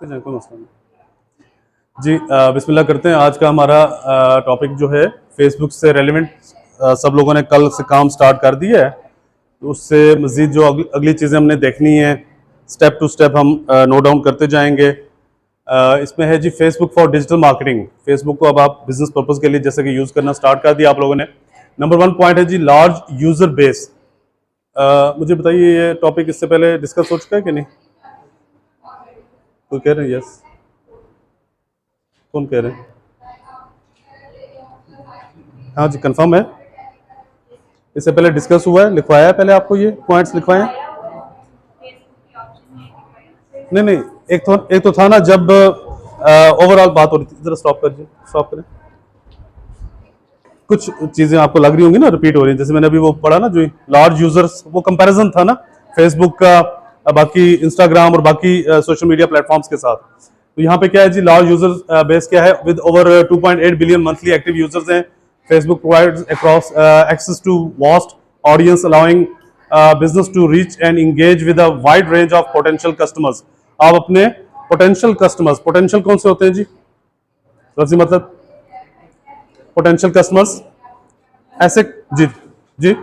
कोई मसला नहीं जी। बिस्मिल्लाह करते हैं। आज का हमारा टॉपिक जो है फेसबुक से रेलिवेंट, सब लोगों ने कल से काम स्टार्ट कर दिया है, तो उससे मज़ीद जो अगली चीज़ें हमने देखनी है स्टेप टू स्टेप हम नोट डाउन करते जाएंगे। इसमें है जी Facebook for digital marketing. Facebook को अब आप बिजनेस पर्पज़ के लिए जैसे कि यूज़ करना स्टार्ट कर दिया आप लोगों ने। नंबर 1 पॉइंट है जी लार्ज यूज़र बेस। मुझे बताइए ये टॉपिक इससे पहले डिस्कस हो चुका है कि नहीं? कोई कह रहे हैं यस? कौन कह रहे हैं? हाँ जी, कंफर्म है। इससे पहले डिस्कस हुआ है, लिखवाया है पहले आपको, ये पॉइंट्स लिखवाए हैं? नहीं, एक तो था ना जब ओवरऑल बात हो रही थी। जरा स्टॉप करिए, स्टॉप करें। कुछ चीजें आपको लग रही होंगी ना रिपीट हो रही हैं, जैसे मैंने अभी वो पढ़ा ना जो लार्ज यूजर्स, वो कंपैरिजन था ना फेसबुक का बाकी इंस्टाग्राम और बाकी सोशल मीडिया प्लेटफॉर्म्स के साथ। तो यहाँ पे क्या है जी, लार्ज यूजर बेस क्या है, with over 2.8 billion monthly active users हैं। Facebook provides across access to vast audience allowing business to reach and engage with a wide range of potential customers. आप अपने पोटेंशियल कस्टमर्स, पोटेंशियल कौन से होते हैं जी? लफ्जी मतलब पोटेंशियल कस्टमर्स ऐसे जी जी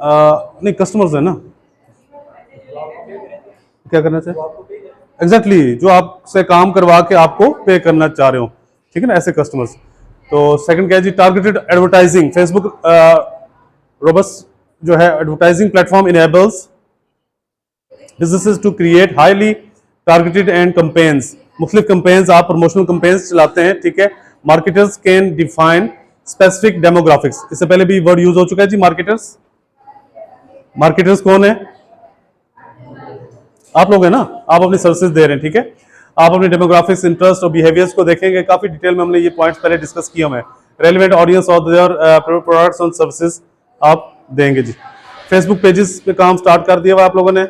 नहीं, कस्टमर्स है ना, क्या करना चाहिए एग्जैक्टली जो आपसे काम करवा के आपको पे करना चाह रहे हो, ठीक है ना, ऐसे कस्टमर्स। तो सेकंड क्या है जी, टारगेटेड एडवर्टाइजिंग। फेसबुक रोबस्ट जो है advertising platform enables businesses to create highly targeted and campaigns. मुख्तलिफ कंपेन्स, आप प्रमोशनल कंपेन्स चलाते हैं, ठीक है। Marketers can define specific demographics. इससे पहले भी वर्ड यूज हो चुका है जी, मार्केटर्स। मार्केटर्स कौन है? आप लोग हैं ना, आप अपनी सर्विसेज दे रहे हैं, ठीक है। आप अपने डेमोग्राफिक्स, इंटरेस्ट और बिहेवियर्स को देखेंगे, काफी डिटेल में हमने ये पॉइंट्स पहले डिस्कस किए हुए हैं। रेलेवेंट ऑडियंस और देयर प्रोडक्ट्स एंड सर्विसेज आप देंगे जी। फेसबुक पेजेस पे काम स्टार्ट कर दिया हुआ आप लोगों ने।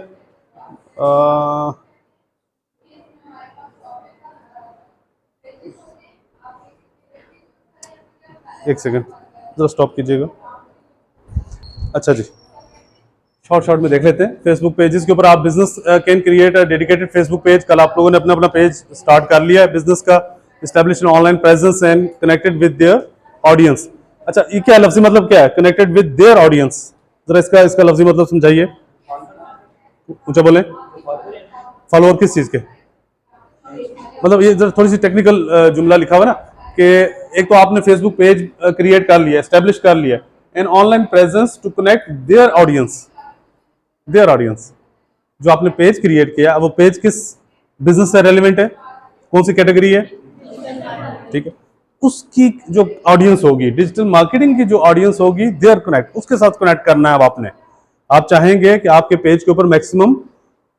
एक सेकंड जरा स्टॉप कीजिएगा। अच्छा जी, शॉर्ट में देख लेते हैं। फेसबुक पेजेस के ऊपर आप business can create a dedicated Facebook page. कल आप लोगों ने अपना पेज स्टार्ट कर लिया है बिजनेस का। Establish N online presence and connected with their audience. अच्छा, ये क्या लफ्जी मतलब क्या है, कनेक्टेड विद देयर ऑडियंस? जरा इसका लफ्जी मतलब समझाइए, ऊंचा बोले। फॉलोअर किस चीज के? मतलब ये जरा थोड़ी सी टेक्निकल जुमला लिखा हुआ ना कि एक तो आपने फेसबुक पेज क्रिएट कर लिया, एस्टैब्लिश कर लिया, an online presence to connect their audience. Their audience, जो आपने पेज क्रिएट किया, वो पेज किस बिजनेस से रेलेवेंट है, कौन सी कैटेगरी है, ठीक है। उसकी जो ऑडियंस होगी, डिजिटल मार्केटिंग की जो ऑडियंस होगी, देयर कनेक्ट, उसके साथ कनेक्ट करना है अब आपने। आप चाहेंगे कि आपके पेज के ऊपर मैक्सिमम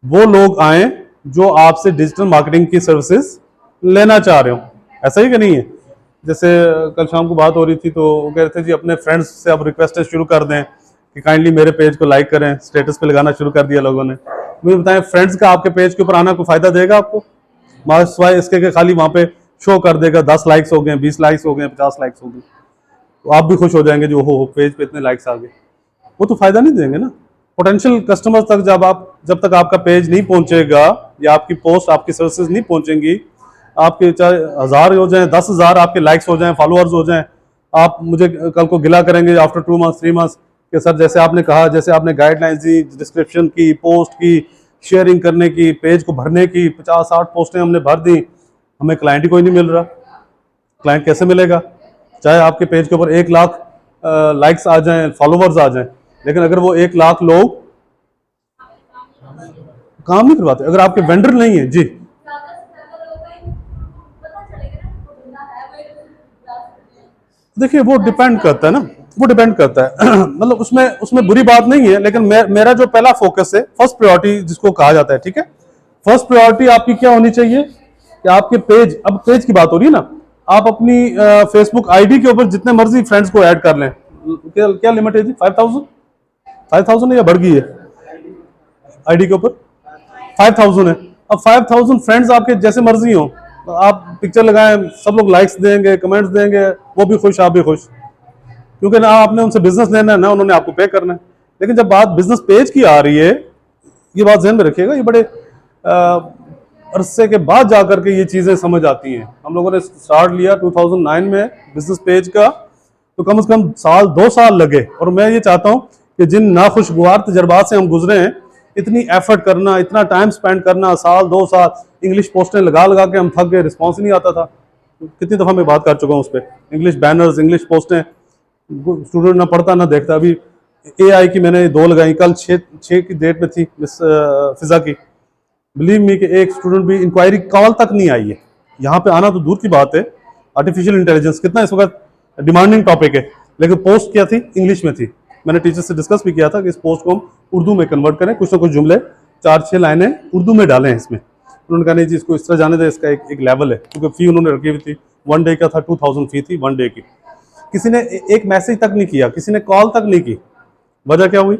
वो लोग आए जो आपसे डिजिटल मार्केटिंग की सर्विसेज लेना चाह रहे हो, ऐसा ही कि नहीं है? जैसे कल शाम को बात हो रही थी तो वो कह रहे थे जी अपने फ्रेंड्स से अब रिक्वेस्ट शुरू कर दें कि काइंडली मेरे पेज को लाइक करें, स्टेटस पे लगाना शुरू कर दिया लोगों ने। मुझे बताएं, फ्रेंड्स का आपके पेज के ऊपर आना कोई फायदा देगा आपको? सिवाय इसके कि खाली वहां पे शो कर देगा 10 लाइक्स हो गए, 20 लाइक्स हो गए, 50 लाइक्स हो गए, तो आप भी खुश हो जाएंगे जो हो पेज पे इतने लाइक्स आ गए, वो तो फायदा नहीं देंगे ना। पोटेंशियल कस्टमर्स तक जब तक आपका पेज नहीं पहुंचेगा या आपकी पोस्ट, आपकी सर्विसेज नहीं पहुंचेंगी, आपके चाहे 1000 हो जाए, 10,000 आपके लाइक्स हो जाएं, फॉलोअर्स हो जाएं, आप मुझे कल को गिला करेंगे आफ्टर 2 मंथ्स 3 मंथ्स कि सर जैसे आपने कहा, जैसे आपने गाइडलाइंस दी, डिस्क्रिप्शन की, पोस्ट की, शेयरिंग करने की, पेज को भरने की, 50-60 पोस्टें हमने भर दी, हमें क्लाइंट ही कोई नहीं मिल रहा। क्लाइंट कैसे मिलेगा? चाहे आपके पेज के ऊपर 1 लाख लाइक्स आ जाएं, फॉलोवर्स आ जाएं, लेकिन अगर वो 1 लाख लोग काम नहीं करवाते, अगर आपके वेंडर नहीं है जी, देखिए वो डिपेंड करता है ना, वो डिपेंड करता है मतलब उसमें बुरी बात नहीं है, लेकिन मेरा जो पहला फोकस है, फर्स्ट प्रायोरिटी जिसको कहा जाता है, ठीक है, फर्स्ट प्रायोरिटी आपकी क्या होनी चाहिए कि आपके पेज, अब पेज की बात हो रही है ना, आप अपनी फेसबुक आईडी के ऊपर जितने मर्जी फ्रेंड्स को ऐड कर लें। क्या लिमिट है जी? 5000 है या बढ़ गई है? आईडी के ऊपर 5000 है। अब 5000 फ्रेंड्स आपके जैसे मर्जी हो, आप पिक्चर लगाएं, सब लोग लाइक्स देंगे, कमेंट्स देंगे, वो भी खुश, आप भी खुश, क्योंकि ना आपने उनसे बिजनेस लेना है ना उन्होंने आपको पे करना है। लेकिन जब बात बिजनेस पेज की आ रही है, ये बात ध्यान में रखिएगा, ये बड़े अरसे के बाद जाकर के ये चीज़ें समझ आती हैं। हम लोगों ने स्टार्ट लिया 2009 में बिजनेस पेज का, तो कम से कम साल 2 साल लगे। और मैं ये चाहता हूँ कि जिन नाखुशगवार तजर्बात से हम गुजरे हैं, इतनी एफर्ट करना, इतना टाइम स्पेंड करना, साल 2 साल इंग्लिश पोस्टें लगा लगा के हम थक गए, रिस्पॉन्स ही नहीं आता था। कितनी दफ़ा मैं बात कर चुका हूँ उस पर, इंग्लिश बैनर्स, इंग्लिश पोस्टें, स्टूडेंट ना पढ़ता ना देखता। अभी AI की मैंने 2 लगाई, कल 6 की डेट में थी मिस फिजा की। बिलीव मी कि एक स्टूडेंट भी इंक्वायरी कॉल तक नहीं आई है। यहाँ पे आना तो दूर की बात है। आर्टिफिशियल इंटेलिजेंस कितना इस वक्त डिमांडिंग टॉपिक है, लेकिन पोस्ट क्या थी, इंग्लिश में थी। मैंने टीचर से डिस्कस भी किया था कि इस पोस्ट को हम उर्दू में कन्वर्ट करें, कुछ ना कुछ जुमले 4-6 लाइनें उर्दू में डालें इसमें। उन्होंने कहा नहीं जी, इसको इस तरह जाने दें, इसका एक लेवल है। क्योंकि फ़ी उन्होंने रखी हुई थी, 1 डे का था, 2000 फ़ी थी 1 डे की। किसी ने एक मैसेज तक नहीं किया, किसी ने कॉल तक नहीं की। वजह क्या हुई?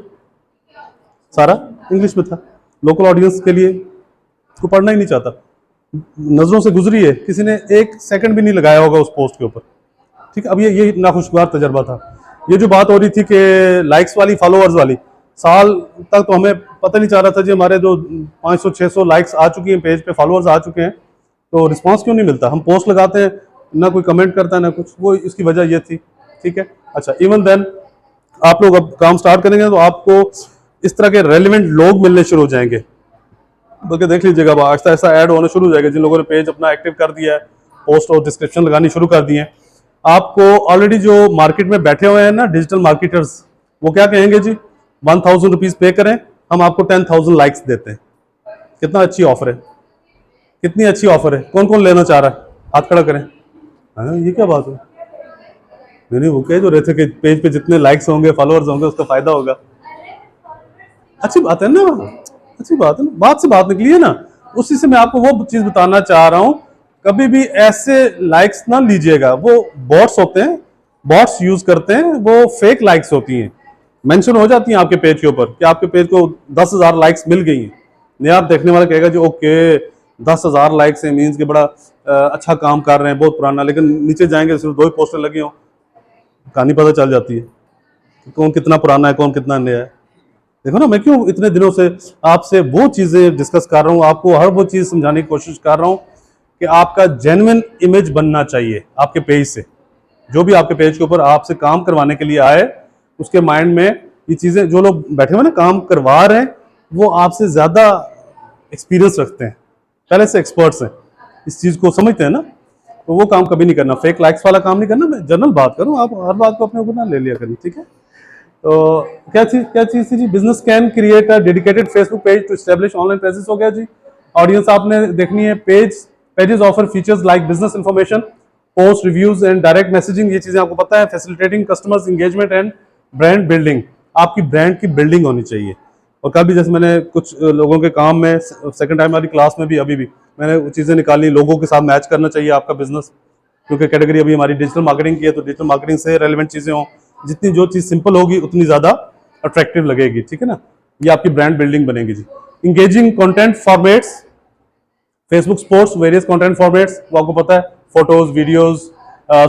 सारा इंग्लिश में था। लोकल ऑडियंस के लिए को पढ़ना ही नहीं चाहता, नजरों से गुजरी है, किसी ने 1 सेकंड भी नहीं लगाया होगा उस पोस्ट के ऊपर। ठीक है, अब ये नाखुशगवार तजर्बा था। ये जो बात हो रही थी कि लाइक्स वाली, फॉलोअर्स वाली, साल तक तो हमें पता नहीं चल रहा था जी हमारे जो 500-600 लाइक्स आ चुकी हैं पेज पे, फॉलोअर्स आ चुके हैं, तो रिस्पांस क्यों नहीं मिलता? हम पोस्ट लगाते हैं, ना कोई कमेंट करता है ना कुछ। वो इसकी वजह ये थी। ठीक है, अच्छा, इवन देन आप लोग अब काम स्टार्ट करेंगे तो आपको इस तरह के रेलिवेंट लोग मिलने शुरू हो जाएंगे। बल्कि देख लीजिएगा, अब आहिस्ता आहिस्ता ऐड होना शुरू हो जाएगा। जिन लोगों ने पेज अपना एक्टिव कर दिया है, पोस्ट और डिस्क्रिप्शन लगानी शुरू कर दी है, आपको ऑलरेडी जो मार्केट में बैठे हुए हैं ना डिजिटल मार्केटर्स, वो क्या कहेंगे जी, 1000 रुपीज़ पे करें, हम आपको 10,000 लाइक्स देते हैं। कितना अच्छी ऑफर है, कितनी अच्छी ऑफर है। कौन कौन लेना चाह रहा है? हाथ खड़ा करें। हाँ, ये क्या बात है? नहीं, वो कह जो रहे थे कि पेज पे जितने लाइक्स होंगे, फॉलोअर्स होंगे, उसका फायदा होगा। अच्छी बात है ना, अच्छी बात है ना, बात से बात निकली है ना। उसी से मैं आपको वो चीज बताना चाह रहा हूं, कभी भी ऐसे लाइक्स ना लीजिएगा। वो बॉट्स होते हैं, बॉट्स यूज करते हैं, वो फेक लाइक्स होती हैं, मेंशन हो जाती हैं आपके पेज के ऊपर कि आपके पेज को 10,000 लाइक्स मिल गई हैं। नया देखने वाला कहेगा जी ओके 10,000 लाइक्स है, मीन्स कि बड़ा अच्छा काम कर रहे हैं, बहुत पुराना। लेकिन नीचे जाएंगे सिर्फ 2 ही पोस्टर लगी हो, कहानी पता चल जाती है कौन कितना पुराना है, कौन कितना नया है। देखो ना, मैं क्यों इतने दिनों से आपसे वो चीज़ें डिस्कस कर रहा हूँ, आपको हर वो चीज़ समझाने की कोशिश कर रहा हूँ कि आपका जेन्युइन इमेज बनना चाहिए आपके पेज से। जो भी आपके पेज के ऊपर आपसे काम करवाने के लिए आए, उसके माइंड में ये चीज़ें, जो लोग बैठे हुए ना काम करवा रहे हैं, वो आपसे ज़्यादा एक्सपीरियंस रखते हैं, पहले से एक्सपर्ट्स हैं, इस चीज़ को समझते हैं ना, तो वो काम कभी नहीं करना, फेक लाइक्स वाला काम नहीं करना। मैं जनरल बात करूँ, आप हर बात को अपने ऊपर ना ले लिया करिए। ठीक है, तो क्या चीज थी जी, business can create a dedicated Facebook page to establish online presence. हो गया जी। ऑडियंस आपने देखनी है, pages offer features like business information, post reviews and direct messaging. ये चीजें आपको पता है, facilitating customers engagement and brand building. आपकी ब्रांड की बिल्डिंग होनी चाहिए। और कल भी जैसे मैंने कुछ लोगों के काम में, सेकंड टाइम वाली क्लास में भी अभी भी मैंने वो चीज़ें निकाली, लोगों के साथ मैच करना चाहिए आपका बिजनेस, क्योंकि कैटेगरी अभी हमारी डिजिटल मार्केटिंग की है, तो डिजिटल मार्केटिंग से रेलेवेंट चीज़ें हों। जितनी जो चीज़ सिंपल होगी उतनी ज़्यादा अट्रैक्टिव लगेगी। ठीक है ना, ये आपकी ब्रांड बिल्डिंग बनेगी जी। Engaging content formats, Facebook sports, various content formats, वो आपको पता है, फोटोज, वीडियोज,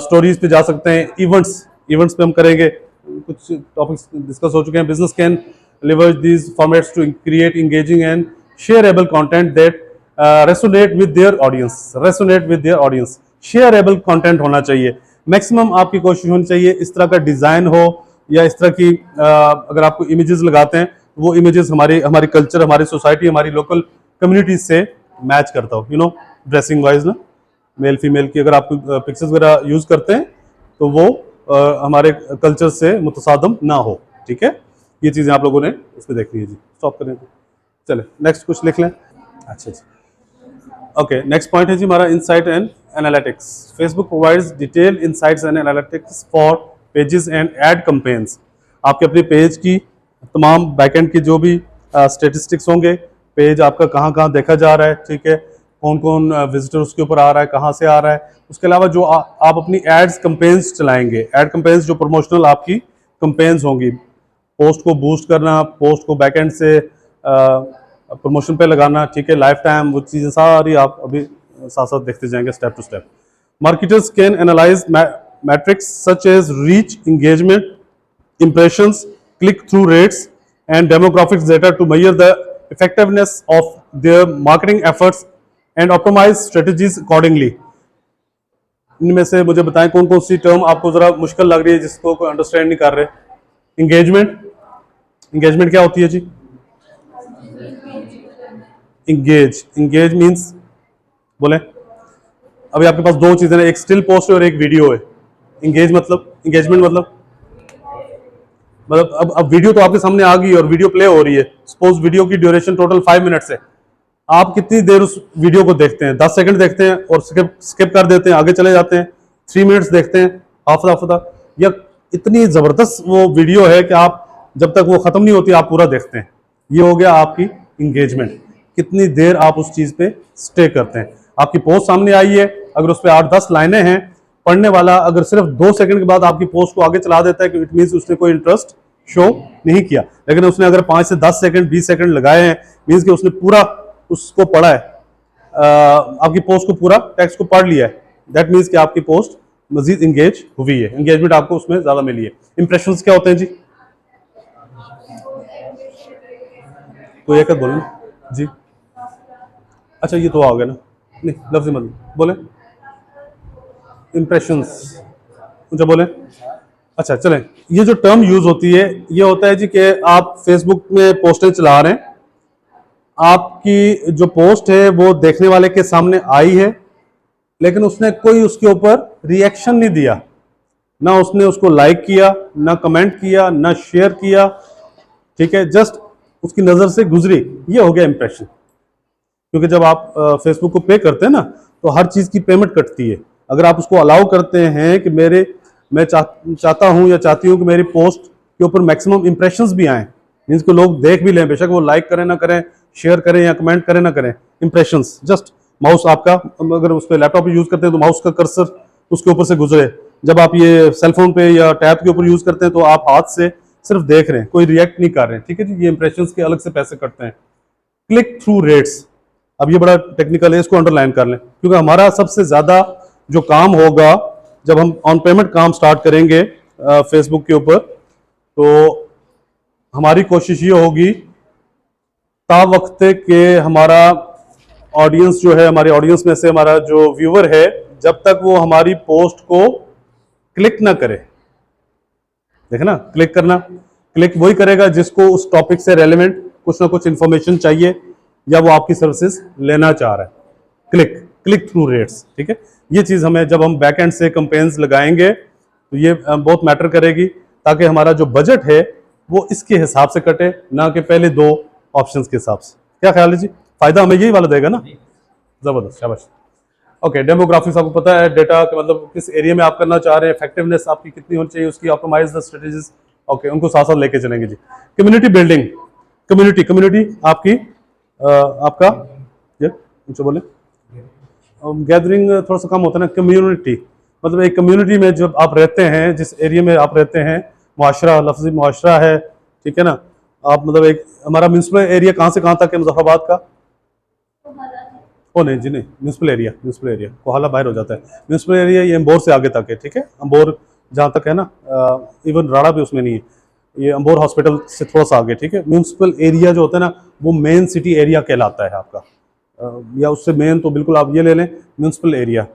स्टोरीज पे जा सकते हैं, इवेंट्स पे हम करेंगे, कुछ टॉपिक्स डिस्कस हो चुके हैं। Business can leverage these formats to create engaging and shareable content that resonate with their audience। shareable content होना चाहिए, मैक्सिमम आपकी कोशिश होनी चाहिए इस तरह का डिजाइन हो, या इस तरह की अगर आपको इमेजेस लगाते हैं, वो इमेजेस हमारी कल्चर, हमारी सोसाइटी, हमारी लोकल कम्युनिटीज से मैच करता हो। ड्रेसिंग वाइज ना, मेल फीमेल की अगर आप पिक्चर्स वगैरह यूज करते हैं तो वो हमारे कल्चर से मुतसादम ना हो। ठीक है, ये चीज़ें आप लोगों ने इसमें देखनी है जी। स्टॉप करें, चले नेक्स्ट कुछ लिख लें। अच्छा जी, ओके, नेक्स्ट पॉइंट है जी हमारा insight and analytics. Facebook provides detail insights and analytics for pages and ad campaigns. आपके अपने पेज की तमाम बैकएंड की जो भी स्टेटिस्टिक्स होंगे, पेज आपका कहाँ कहाँ देखा जा रहा है, ठीक है, कौन कौन विजिटर उसके ऊपर आ रहा है, कहाँ से आ रहा है। उसके अलावा जो आप अपनी एड्स कैंपेन्स चलाएंगे, एड कैंपेन्स जो प्रमोशनल आपकी कैंपेन्स होंगी, पोस्ट को बूस्ट करना, पोस्ट को बैकएंड से प्रमोशन पे लगाना, ठीक है, लाइफ टाइम, वो चीज़ें सारी आप अभी साथ साथ देखते जाएंगे step to step. Marketers can analyse metrics such as reach, engagement, impressions, click through rates and demographics data to measure the effectiveness of their marketing efforts and optimise strategies accordingly. इनमें से मुझे बताएं कौन कौन सी टर्म आपको जरा मुश्किल लग रही है, जिसको कोई अंडरस्टैंड नहीं कर रहे। इंगेजमेंट, इंगेजमेंट क्या होती है जी? इंगेज मींस बोले, अभी आपके पास दो चीजें हैं, एक स्टिल पोस्ट है और एक वीडियो है। इंगेजमेंट मतलब अब वीडियो तो आपके सामने आ गई और वीडियो प्ले हो रही है। सपोज वीडियो की ड्यूरेशन टोटल 5 मिनट्स है, आप कितनी देर उस वीडियो को देखते हैं? 10 सेकंड देखते हैं और स्किप कर देते हैं, आगे चले जाते हैं। 3 मिनट्स देखते हैं, हाफ या इतनी जबरदस्त वो वीडियो है कि आप जब तक वो खत्म नहीं होती आप पूरा देखते हैं। ये हो गया आपकी इंगेजमेंट, कितनी देर आप उस चीज पे स्टे करते हैं। आपकी पोस्ट सामने आई है, अगर उस पर 8-10 लाइनें हैं, पढ़ने वाला अगर सिर्फ 2 सेकंड के बाद आपकी पोस्ट को आगे चला देता है कि इट मींस उसने कोई इंटरेस्ट शो नहीं किया। लेकिन उसने अगर 5 से 10 सेकंड 20 सेकंड लगाए हैं, मींस कि उसने पूरा उसको पढ़ा है, आपकी पोस्ट को पूरा टेक्स्ट को पढ़ लिया है। दैट मींस कि आपकी पोस्ट मजीद इंगेज हुई है, इंगेजमेंट आपको उसमें ज्यादा मिली है। इंप्रेशंस क्या होते हैं जी? कोई एक बोले जी। अच्छा ये तो आ गया ना, नहीं लफ्ज़ मत बोले। इंप्रेशंस मुझे बोले। अच्छा चलें, ये जो टर्म यूज होती है ये होता है जी कि आप फेसबुक में पोस्टें चला रहे हैं, आपकी जो पोस्ट है वो देखने वाले के सामने आई है, लेकिन उसने कोई उसके ऊपर रिएक्शन नहीं दिया, ना उसने उसको लाइक किया, ना कमेंट किया, ना शेयर किया, ठीक है, जस्ट उसकी नजर से गुजरी। ये हो गया इंप्रेशन। क्योंकि जब आप फेसबुक को पे करते हैं ना, तो हर चीज की पेमेंट कटती है। अगर आप उसको अलाउ करते हैं कि मैं चाहता हूं या चाहती हूं कि मेरी पोस्ट के ऊपर मैक्सिमम इंप्रेशंस भी आए, मीन्स को लोग देख भी लें, बेशक वो लाइक करें ना करें, शेयर करें या कमेंट करें ना करें, इंप्रेशंस जस्ट माउस आपका, अगर उस पर लैपटॉप यूज करते हैं तो माउस का कर्सर उसके ऊपर से गुजरे। जब आप ये सेलफोन पे या टैब के ऊपर यूज करते हैं तो आप हाथ से सिर्फ देख रहे हैं, कोई रिएक्ट नहीं कर रहे हैं, ठीक है जी। ये इंप्रेशंस के अलग से पैसे कटते हैं। क्लिक थ्रू रेट्स, अब ये बड़ा टेक्निकल है, इसको अंडरलाइन कर लें, क्योंकि हमारा सबसे ज्यादा जो काम होगा जब हम ऑन पेमेंट काम स्टार्ट करेंगे फेसबुक के ऊपर, तो हमारी कोशिश ये होगी ता वक्त के हमारा ऑडियंस जो है, हमारे ऑडियंस में से हमारा जो व्यूअर है, जब तक वो हमारी पोस्ट को क्लिक ना करे, देखे ना, क्लिक करना, क्लिक वही करेगा जिसको उस टॉपिक से रेलेवेंट कुछ ना कुछ इंफॉर्मेशन चाहिए या वो आपकी सर्विसेज लेना चाह रहा है। क्लिक थ्रू रेट्स, ठीक है। ये चीज हमें जब हम बैक एंड से कैंपेन्स लगाएंगे तो ये बहुत मैटर करेगी, ताकि हमारा जो बजट है वो इसके हिसाब से कटे, ना कि पहले दो ऑप्शंस के हिसाब से। क्या ख्याल है जी? फायदा हमें यही वाला देगा ना? जबरदस्त, शाबाश। ओके, डेमोग्राफिक्स आपको पता है, डेटा के मतलब किस एरिया में आप करना चाह रहे हैं, इफेक्टिवनेस आपकी कितनी होनी चाहिए, उसकी ऑप्टिमाइज द स्ट्रेटजीज। ओके, उनको साथ साथ लेके चलेंगे जी। कम्युनिटी बिल्डिंग, कम्युनिटी आपकी आपका ये उनसे बोले, गैदरिंग थोड़ा सा कम होता है ना। कम्युनिटी मतलब एक कम्युनिटी में जब आप रहते हैं, जिस एरिया में आप रहते हैं, मुआशरा, लफ्ज़ी मुआशरा है, ठीक है ना। आप मतलब एक हमारा म्यूनसिपल एरिया कहाँ से कहाँ तक है मुजफ्फराबाद का? ओ नहीं जी, नहीं, म्यूनसिपल एरिया कोहाला बाहर हो जाता है। म्यूनसिपल एरिया ये अंबोर से आगे तक है, ठीक है। अंबोर जहाँ तक है ना, इवन राड़ा भी उसमें नहीं है, ये अंबोर हॉस्पिटल से थोड़ा सा आगे, ठीक है। म्यूनसिपल एरिया जो होता है ना, वो मेन सिटी एरिया कहलाता है आपका, या उससे मेन तो बिल्कुल आप ये ले लें म्यूनसिपल एरिया,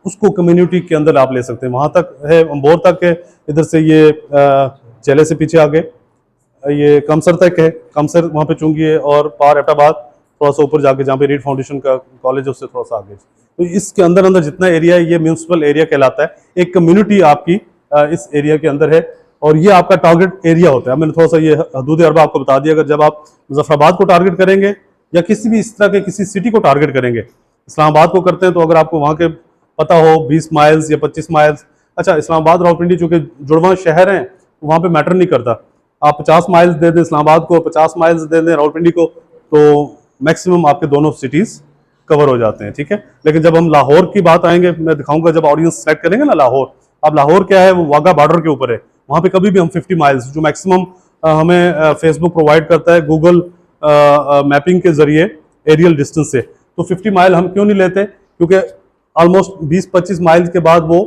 उसको कम्युनिटी के अंदर आप ले सकते हैं। वहाँ तक है, अंबोर तक है, इधर से ये चेले से पीछे आगे ये कमसर तक है, कमसर वहाँ पे चुंगी है, और पार एबटाबाद थोड़ा सा ऊपर जाके जहाँ पे रीड फाउंडेशन का कॉलेज है उससे थोड़ा सा आगे। तो इसके अंदर अंदर जितना एरिया है ये म्यूनसिपल एरिया कहलाता है। एक कम्युनिटी आपकी इस एरिया के अंदर है, और ये आपका टारगेट एरिया होता है। मैंने थोड़ा सा ये हदूद अरबा आपको बता दिया। अगर जब आप मुजफ्फराबाद को टारगेट करेंगे या किसी भी इस तरह के किसी सिटी को टारगेट करेंगे, इस्लामाबाद को करते हैं, तो अगर आपको वहाँ के पता हो 20 माइल्स या 25 माइल्स, अच्छा इस्लामाबाद रावलपिंडी चूंकि जुड़वा शहर हैं, वहाँ पे मैटर नहीं करता, आप 50 माइल्स दे दें इस्लामाबाद को, 50 माइल्स दे दें रावलपिंडी को, तो मैक्सिमम आपके दोनों सिटीज कवर हो जाते हैं, ठीक है। लेकिन जब हम लाहौर की बात आएंगे, मैं दिखाऊंगा जब ऑडियंस सेलेक्ट करेंगे ना लाहौर, अब लाहौर क्या है, वो वाघा बॉर्डर के ऊपर है, वहाँ पे कभी भी हम 50 माइल्स जो मैक्सिमम हमें फेसबुक प्रोवाइड करता है गूगल मैपिंग के जरिए एरियल डिस्टेंस से, तो 50 माइल हम क्यों नहीं लेते? क्योंकि ऑलमोस्ट 20-25 माइल के बाद वो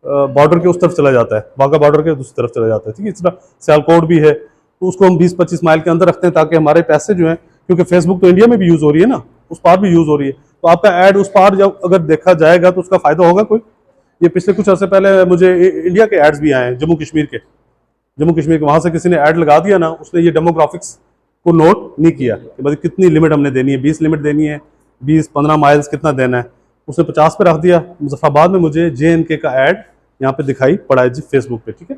बॉर्डर के उस तरफ चला जाता है, वाघा बॉर्डर के दूसरी तरफ चला जाता है, ठीक है। इस तरह सियालकोट भी है, तो उसको हम 20-25 माइल के अंदर रखते हैं ताकि हमारे पैसे जो हैं, क्योंकि फेसबुक तो इंडिया में भी यूज हो रही है ना, उस पार भी यूज हो रही है, तो आपका ऐड उस पार जब अगर देखा जाएगा तो उसका फायदा होगा कोई। ये पिछले कुछ अर्से पहले मुझे इंडिया के एड्स भी आए हैं, जम्मू कश्मीर के, वहां से किसी ने ऐड लगा दिया ना, उसने ये डेमोग्राफिक्स को नोट नहीं किया कि भाई कितनी लिमिट हमने देनी है, 20 लिमिट देनी है, 20-15 माइल्स कितना देना है, उसने 50 पे रख दिया। मुजफ्फराबाद में मुझे JNK का ऐड यहाँ पे दिखाई पड़ा है जी फेसबुक पे, ठीक है।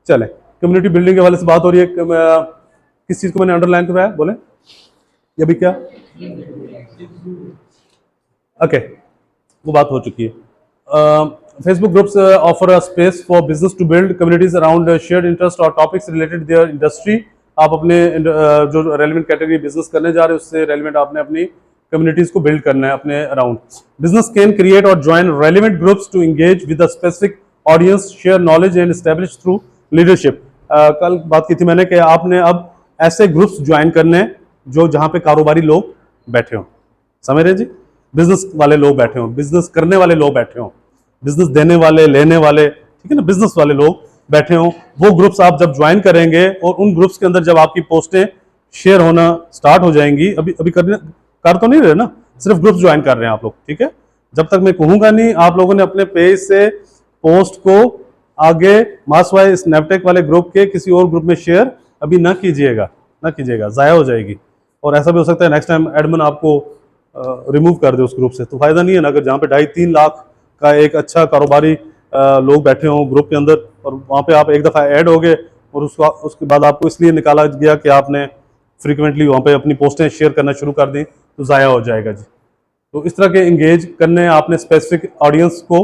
चले, कम्युनिटी बिल्डिंग के हवाले से बात हो रही है, किस चीज को मैंने अंडरलाइन करवाया, बोले ये भी क्या, ओके, वो बात हो चुकी है। Facebook groups offer a space for business to build communities around shared interest or topics related to their industry। आप अपने जो रेलिवेंट कैटेगरी बिजनेस करने जा रहे हैं उससे रेलिवेंट आपने अपनी कम्युनिटीज को बिल्ड करना है अपने अराउंड। बिजनेस कैन क्रिएट और join relevant groups to engage with a specific audience, share knowledge and establish thought leadership. कल बात की थी मैंने कि आपने अब ऐसे ग्रुप्स ज्वाइन करने हैं जो जहां पे कारोबारी लोग बैठे हों, समझ रहे हैं जी, बिजनेस वाले लोग बैठे हों, बिजनेस करने वाले लोग बैठे हों, बिजनेस देने वाले लेने वाले, ठीक है ना, बिजनेस वाले लोग बैठे हों। वो ग्रुप्स आप जब ज्वाइन करेंगे और उन ग्रुप्स के अंदर जब आपकी पोस्टें शेयर होना स्टार्ट हो जाएंगी, अभी अभी कर तो नहीं रहे ना, सिर्फ ग्रुप्स ज्वाइन कर रहे हैं आप लोग, ठीक है। जब तक मैं कहूंगा नहीं, आप लोगों ने अपने पेज से पोस्ट को आगे मासवाई स्नैपटेक वाले ग्रुप के किसी और ग्रुप में शेयर अभी ना कीजिएगा, जाया हो जाएगी। और ऐसा भी हो सकता है नेक्स्ट टाइम एडमिन आपको रिमूव कर दे उस ग्रुप से, तो फायदा नहीं है ना। अगर जहाँ पे 2.5-3 लाख का एक अच्छा कारोबारी लोग बैठे हों ग्रुप के अंदर और वहाँ पे आप एक दफ़ा ऐड हो गए और उसके बाद आपको इसलिए निकाला गया कि आपने फ्रीक्वेंटली वहाँ पे अपनी पोस्टें शेयर करना शुरू कर दी, तो ज़ाया हो जाएगा जी। तो इस तरह के इंगेज करने आपने स्पेसिफिक ऑडियंस को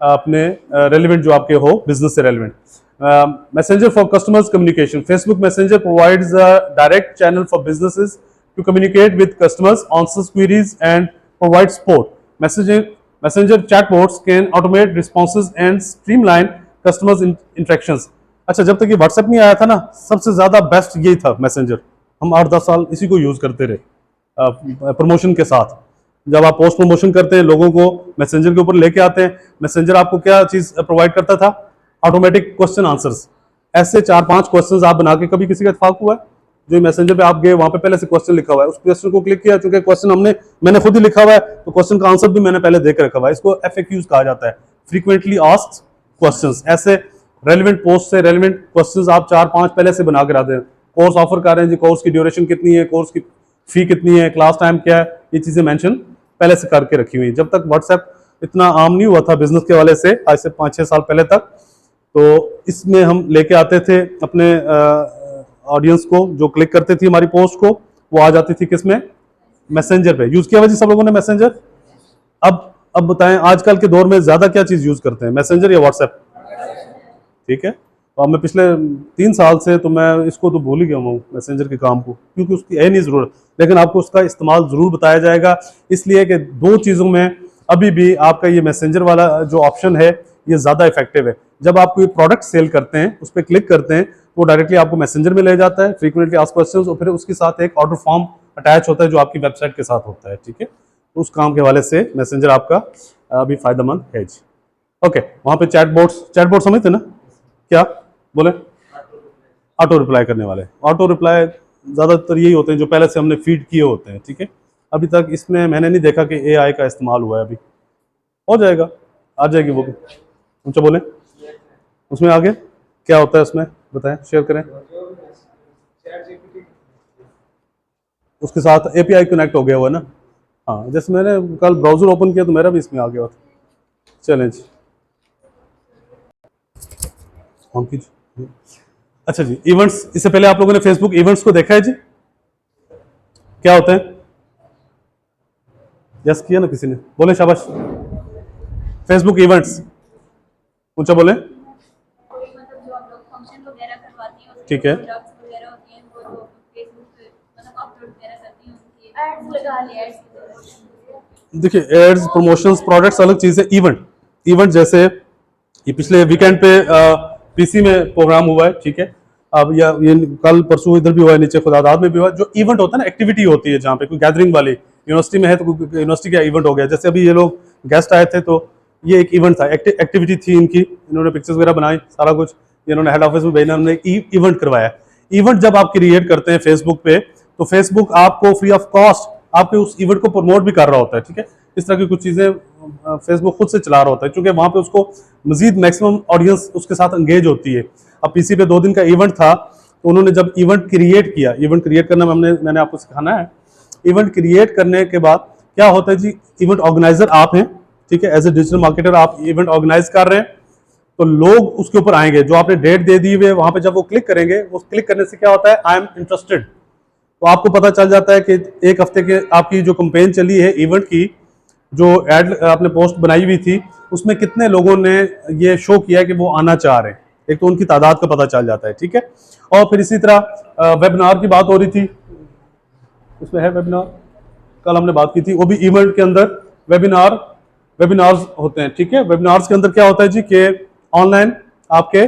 अपने रेलिवेंट जो आपके हो बिजनेस से relevant. Messenger for customers communication, Facebook messenger provides a direct channel for businesses to communicate with customers, answers queries and provide support. Messenger chatbots can automate responses and streamline customers interactions। अच्छा, जब तक ये WhatsApp नहीं आया था ना, सबसे ज़्यादा बेस्ट यही था मैसेंजर। हम 8-10 साल इसी को यूज़ करते रहे प्रमोशन के साथ। जब आप पोस्ट प्रमोशन करते हैं, लोगों को मैसेंजर के ऊपर लेके आते हैं, मैसेंजर आपको क्या चीज़ प्रोवाइड करता था, ऑटोमेटिक क्वेश्चन आंसर्स। ऐसे 4-5 क्वेश्चन आप बना के, कभी किसी का इत्तेफाक हुआ है जो मैसेंजर पे आप गए, वहां पे पहले से क्वेश्चन लिखा हुआ है, उस क्वेश्चन को क्लिक किया, चूंकि क्वेश्चन मैंने खुद ही लिखा हुआ है, तो क्वेश्चन का आंसर भी मैंने पहले देकर रखा हुआ है। इसको FAQs कहा जाता है, फ्रीक्वेंटली आस्क्ड क्वेश्चंस। ऐसे रेलिवेंट पोस्ट से रेलिवेंट क्वेश्चंस आप 4-5 पहले से बना कर आते हैं। कोर्स ऑफर कर रहे हैं जी, कोर्स की ड्यूरेशन कितनी है, कोर्स की फी कितनी है, क्लास टाइम क्या है, ये चीजें मेंशन पहले से करके रखी हुई है। जब तक व्हाट्सएप इतना आम नहीं हुआ था बिजनेस के वाले से, आज से 5-6 साल पहले तक, तो इसमें हम लेके आते थे अपने ऑडियंस को, जो क्लिक करते थी हमारी पोस्ट को, वो आ जाती थी किसमें, मैसेंजर पे। यूज किया हुआ जी सब लोगों ने मैसेंजर। अब बताएं आजकल के दौर में ज्यादा क्या चीज यूज करते हैं, मैसेंजर या व्हाट्सएप, ठीक है। तो अब मैं पिछले 3 साल से तो मैं इसको तो भूल ही गया हूँ मैसेंजर के काम को, क्योंकि उसकी है नहीं जरूरत, लेकिन आपको उसका इस्तेमाल जरूर बताया जाएगा, इसलिए कि 2 चीजों में अभी भी आपका ये मैसेंजर वाला जो ऑप्शन है ये ज्यादा इफेक्टिव है। जब आप कोई प्रोडक्ट सेल करते हैं, उस पर क्लिक करते हैं, वो डायरेक्टली आपको मैसेंजर में ले जाता है, फ्रीक्वेंटली आस्क्ड क्वेश्चंस, और फिर उसके साथ एक ऑर्डर फॉर्म अटैच होता है जो आपकी वेबसाइट के साथ होता है, ठीक है। तो उस काम के हवाले से मैसेंजर आपका अभी फायदेमंद है जी। ओके, वहाँ पे चैटबोट समझते ना, क्या बोले, ऑटो रिप्लाई करने वाले। ऑटो रिप्लाई ज़्यादातर यही होते हैं जो पहले से हमने फीड किए होते हैं, ठीक है। अभी तक इसमें मैंने नहीं देखा कि AI का इस्तेमाल हुआ है, अभी हो जाएगा, आ जाएगी वो भी। ऊँचा बोले, उसमें आगे क्या होता है, उसमें बताएं, शेयर करें। उसके साथ API कनेक्ट हो गया हुआ है ना, हाँ, जैसे मैंने कल ब्राउजर ओपन किया तो मेरा भी इसमें आ गया था। चलें जी, अच्छा जी, इवेंट्स। इससे पहले आप लोगों ने फेसबुक इवेंट्स को देखा है जी, क्या होते हैं, यस किया ना किसी ने, बोले शाबाश। फेसबुक इवेंट्स, ऊंचा बोले, ठीक है। देखिए, एड्स, प्रमोशंस, प्रोडक्ट्स अलग चीज है। इवेंट जैसे ये पिछले वीकेंड पे PC में प्रोग्राम हुआ है, ठीक है। अब ये कल परसों इधर भी हुआ है, नीचे खुदादाद में भी हुआ है। जो इवेंट होता है ना, एक्टिविटी होती है जहाँ पे कोई गैदरिंग वाली, यूनिवर्सिटी में है तो यूनिवर्सिटी का इवेंट हो गया। जैसे अभी ये लोग गेस्ट आए थे तो ये एक इवेंट था, एक्टिविटी थी इनकी, इन्होंने पिक्चर्स वगैरह बनाई, सारा कुछ इन्होंने हेड ऑफिस में भेजना, हमने इवेंट करवाया। इवेंट जब आप क्रिएट करते हैं फेसबुक पे तो फेसबुक आपको फ्री ऑफ कॉस्ट आपके उस इवेंट को प्रमोट भी कर रहा होता है, ठीक है। इस तरह की कुछ चीज़ें फेसबुक खुद से चला रहा होता है, क्योंकि वहाँ पे उसको मजीद मैक्सिमम ऑडियंस उसके साथ एंगेज होती है। अब पीसी पे 2 दिन का इवेंट था, तो उन्होंने जब इवेंट क्रिएट किया, इवेंट क्रिएट करना मैंने आपको सिखाना है। इवेंट क्रिएट करने के बाद क्या होता है जी, इवेंट ऑर्गेनाइजर आप हैं, ठीक है, एज ए डिजिटल मार्केटर आप इवेंट ऑर्गेनाइज कर रहे हैं, तो लोग उसके ऊपर आएंगे। जो आपने डेट दे दी है वहां पे जब वो क्लिक करेंगे, वो क्लिक करने से क्या होता है, आई एम इंटरेस्टेड, तो आपको पता चल जाता है कि एक हफ्ते के आपकी जो कैंपेन चली है इवेंट की, जो एड आपने पोस्ट बनाई हुई थी, उसमें कितने लोगों ने ये शो किया कि वो आना चाह रहे हैं। एक तो उनकी तादाद का पता चल जाता है, ठीक है। और फिर इसी तरह वेबिनार की बात हो रही थी, इसमें है वेबिनार, कल हमने बात की थी, वो भी इवेंट के अंदर वेबिनार्स होते हैं, ठीक है। वेबिनार्स के अंदर क्या होता है जी कि ऑनलाइन आपके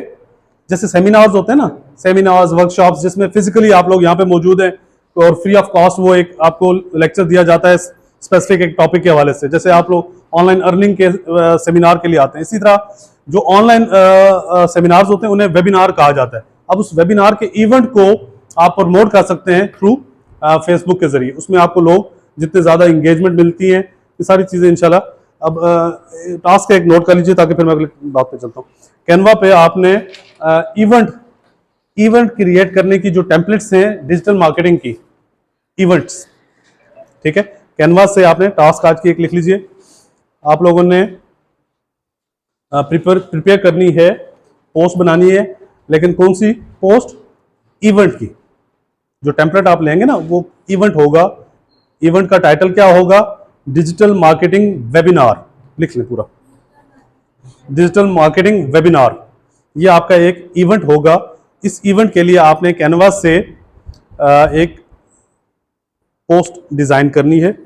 जैसे सेमिनार्स होते हैं ना, सेमिनार्स वर्कशॉप्स, जिसमें फिजिकली आप लोग यहाँ पे मौजूद हैं, और फ्री ऑफ कॉस्ट वो एक आपको लेक्चर दिया जाता है स्पेसिफिक एक टॉपिक के हवाले से। जैसे आप लोग ऑनलाइन अर्निंग के सेमिनार के लिए आते हैं, इसी तरह जो ऑनलाइन सेमिनार्स होते हैं उन्हें वेबिनार कहा जाता है। अब उस वेबिनार के इवेंट को आप प्रमोट कर सकते हैं थ्रू फेसबुक के जरिए। उसमें आपको लोग जितने ज्यादा इंगेजमेंट मिलती है, ये सारी चीजें इंशाल्लाह। अब टास्क एक नोट कर लीजिए ताकि फिर मैं अगली बात पे चलता हूँ। कैनवा पे आपने इवेंट क्रिएट करने की जो टेम्पलेट्स हैं डिजिटल मार्केटिंग की, इवेंट्स, ठीक है। कैनवा से आपने टास्क आज की एक लिख लीजिए। आप लोगों ने प्रिपेयर करनी है, पोस्ट बनानी है, लेकिन कौन सी पोस्ट, इवेंट की। जो टेम्पलेट आप लेंगे ना वो इवेंट होगा। इवेंट का टाइटल क्या होगा, डिजिटल मार्केटिंग वेबिनार, लिख लें पूरा, डिजिटल मार्केटिंग वेबिनार, ये आपका एक इवेंट होगा। इस इवेंट के लिए आपने कैनवास से एक पोस्ट डिजाइन करनी है।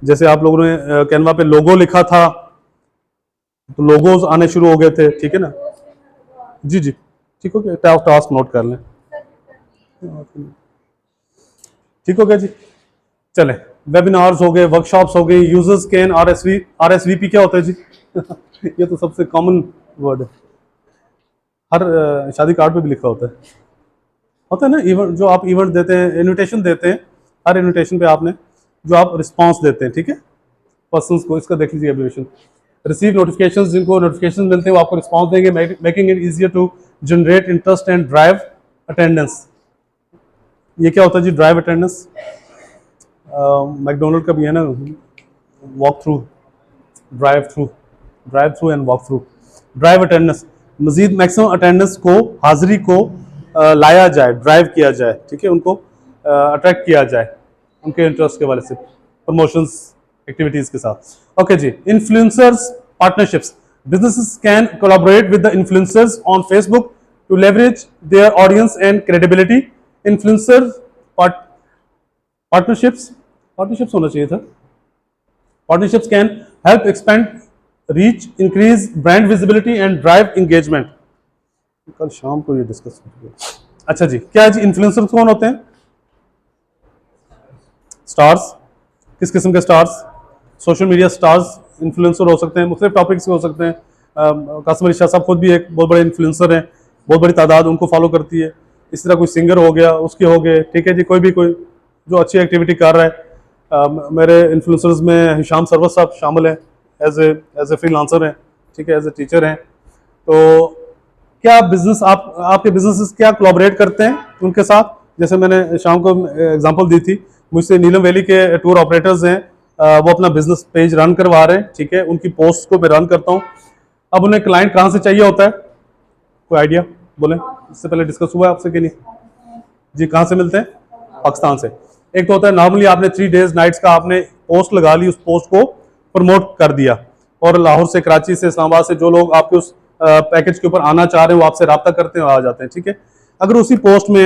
जैसे आप लोगों ने कैनवा पे लोगो लिखा था, तो लोगोज आने शुरू हो गए थे, ठीक है ना जी जी, ठीक हो गया। टास्क नोट कर लें, ठीक हो गया जी। चले, वेबिनार्स हो गए, वर्कशॉप्स हो गए, यूजर्स कैन RSVP क्या होता है जी ये तो सबसे कॉमन वर्ड है, हर शादी कार्ड पे भी लिखा होता है ना। इवेंट जो आप इवेंट देते हैं, इनविटेशन देते हैं, हर इनविटेशन पे आपने जो आप रिस्पांस देते हैं, ठीक है, पर्सन्स को, इसका देख लीजिए एब्रिविएशन। रिसीव नोटिफिकेशंस, जिनको नोटिफिकेशन मिलते हैं वो आपको रिस्पांस देंगे। Making it easier to generate interest and drive attendance. ये क्या होता है जी, ड्राइव अटेंडेंस। मैकडोनल्ड का भी है ना, walk through, drive through and walk through. Drive attendance, मजीद मैक्सिमम अटेंडेंस को, हाजिरी को लाया जाए, ड्राइव किया जाए, ठीक है, उनको अट्रैक्ट किया जाए उनके इंटरेस्ट के वाले से, प्रमोशंस एक्टिविटीज के साथ। ओके जी। Influencers partnerships, businesses can collaborate with the influencers on Facebook to leverage their audience and credibility. Influencer partnerships होना चाहिए था। Partnerships can help expand reach, increase brand visibility and drive engagement. कल शाम को ये डिस्कस करेंगे। अच्छा जी, क्या जी इन्फ्लुएंसर्स कौन होते हैं? स्टार्स, किस किस्म के stars? Social media stars influencer हो सकते हैं, मुख्तलिफ टॉपिक्स के हो सकते हैं। कासिम अली शाह साहब खुद भी एक बहुत बड़े इन्फ्लुएंसर हैं, बहुत बड़ी तादाद उनको फॉलो करती है। इस तरह कोई सिंगर हो गया, उसके हो गए, ठीक है जी। कोई जो अच्छी एक्टिविटी कर रहा है। मेरे इन्फ्लुएंसर्स में हिशाम सरवर साहब शामिल हैं, एज ए फ्रीलांसर हैं, ठीक है, एज ए टीचर हैं। तो क्या बिजनेस आपके बिजनेसेस क्या कोलैबोरेट करते हैं उनके साथ? जैसे मैंने शाम को एग्जांपल दी थी, मुझसे नीलम वैली के टूर ऑपरेटर्स हैं, वो अपना बिजनेस पेज रन करवा रहे हैं, ठीक है, उनकी पोस्ट को मैं रन करता हूँ। अब उन्हें क्लाइंट कहाँ से चाहिए होता है, कोई आइडिया बोले? इससे पहले डिस्कस हुआ है आपसे कि नहीं जी? कहाँ से मिलते हैं? पाकिस्तान से। एक तो होता है नॉर्मली आपने 3 डेज नाइट्स का आपने पोस्ट लगा ली, उस पोस्ट को प्रमोट कर दिया, और लाहौर से, कराची से, इस्लामाबाद से जो लोग आपके उस पैकेज के ऊपर आना चाह रहे हैं वो आपसे रब्ता करते हैं, आ जाते हैं, ठीक है। अगर उसी पोस्ट में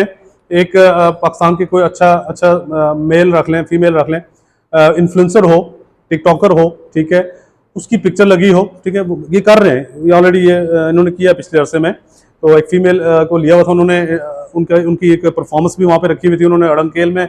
एक पाकिस्तान के कोई अच्छा मेल रख लें, फीमेल रख लें, इन्फ्लुएंसर हो, टिकटॉकर हो, ठीक है, उसकी पिक्चर लगी हो, ठीक है, ये कर रहे हैं, ये ऑलरेडी ये इन्होंने किया पिछले अरसे में। तो एक फीमेल को लिया हुआ था उन्होंने, उनकी एक परफॉर्मेंस भी वहाँ पे रखी हुई थी उन्होंने अड़ंकेल में।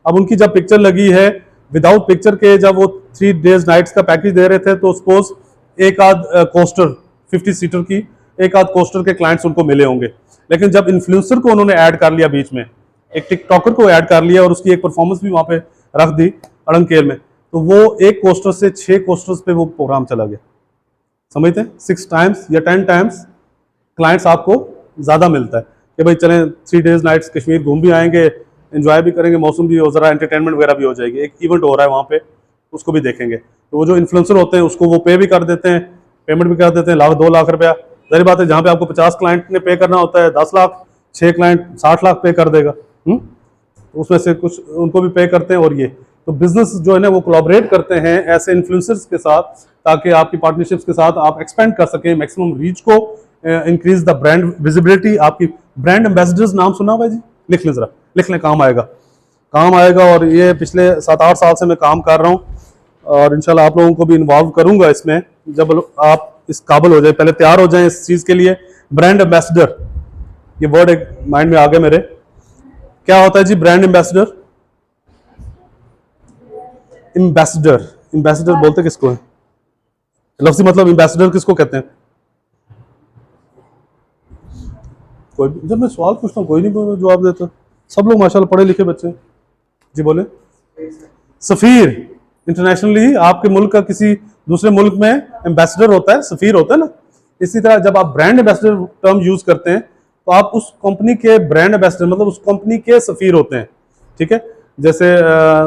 अब उनकी जब पिक्चर लगी है, विदाउट पिक्चर के जब वो 3 डेज नाइट्स का पैकेज दे रहे थे, तो सपोज एक आध कोस्टर 50 सीटर की, एक आध कोस्टर के क्लाइंट्स उनको मिले होंगे। लेकिन जब इन्फ्लुएंसर को उन्होंने ऐड कर लिया बीच में, एक टिकटॉकर को ऐड कर लिया और उसकी एक परफॉर्मेंस भी वहां पे रख दी अड़ंकेल में, तो वो एक कोस्टर से 6 कोस्टर्स पे वो प्रोग्राम चला गया। समझते हैं, 6 टाइम्स या 10 टाइम्स क्लाइंट्स आपको ज़्यादा मिलता है कि भाई चलें 3 डेज नाइट्स कश्मीर घूम भी आएंगे, एंजॉय भी करेंगे, मौसम भी हो, ज़रा एंटरटेनमेंट वगैरह भी हो जाएगी, एक इवेंट हो रहा है वहाँ पे, उसको भी देखेंगे। तो वो जो इन्फ्लुएंसर होते हैं उसको वो पे भी कर देते हैं, पेमेंट भी कर देते हैं, 1-2 लाख रुपया। जाहिर बात है जहाँ पे आपको 50 क्लाइंट ने पे करना होता है 10 लाख, 6 क्लाइंट 60 लाख पे कर देगा। उसमें से कुछ उनको भी पे करते हैं। और ये तो बिजनेस जो है ना वो कोलैबोरेट करते हैं ऐसे इन्फ्लुएंसर्स के साथ, ताकि आपकी पार्टनरशिप्स के साथ आप एक्सपेंड कर सकें, मैक्सिमम रीच को इंक्रीज द ब्रांड विजिबिलिटी। आपकी ब्रांड एम्बेसडर्स नाम सुना हुआ है जी? लिख लें, जरा लिख लें, काम आएगा, काम आएगा। और ये पिछले 7-8 साल से मैं काम कर रहा हूँ और इंशाल्लाह आप लोगों को भी इन्वॉल्व करूंगा इसमें, जब आप इस काबिल हो जाए, पहले तैयार हो जाएं इस चीज़ के लिए। ब्रांड एम्बेसडर, ये वर्ड एक माइंड में आ गया मेरे। क्या होता है जी ब्रांड एम्बेसडर? एम्बेसडर, एम्बेसडर बोलते किसको है? लफ्ज़ी मतलब एम्बेसडर किसको कहते हैं? कोई, जब मैं सवाल पूछता हूँ कोई नहीं जवाब देता, सब लोग माशाल्लाह पढ़े लिखे बच्चे। जी बोले। सफीर, इंटरनेशनली आपके मुल्क का किसी दूसरे मुल्क में एम्बेसडर होता है, सफीर होता है ना। इसी तरह जब आप ब्रांड एम्बेसडर टर्म यूज करते हैं तो आप उस कंपनी के ब्रांड एम्बेसडर मतलब उस कंपनी के सफीर होते हैं, ठीक है। जैसे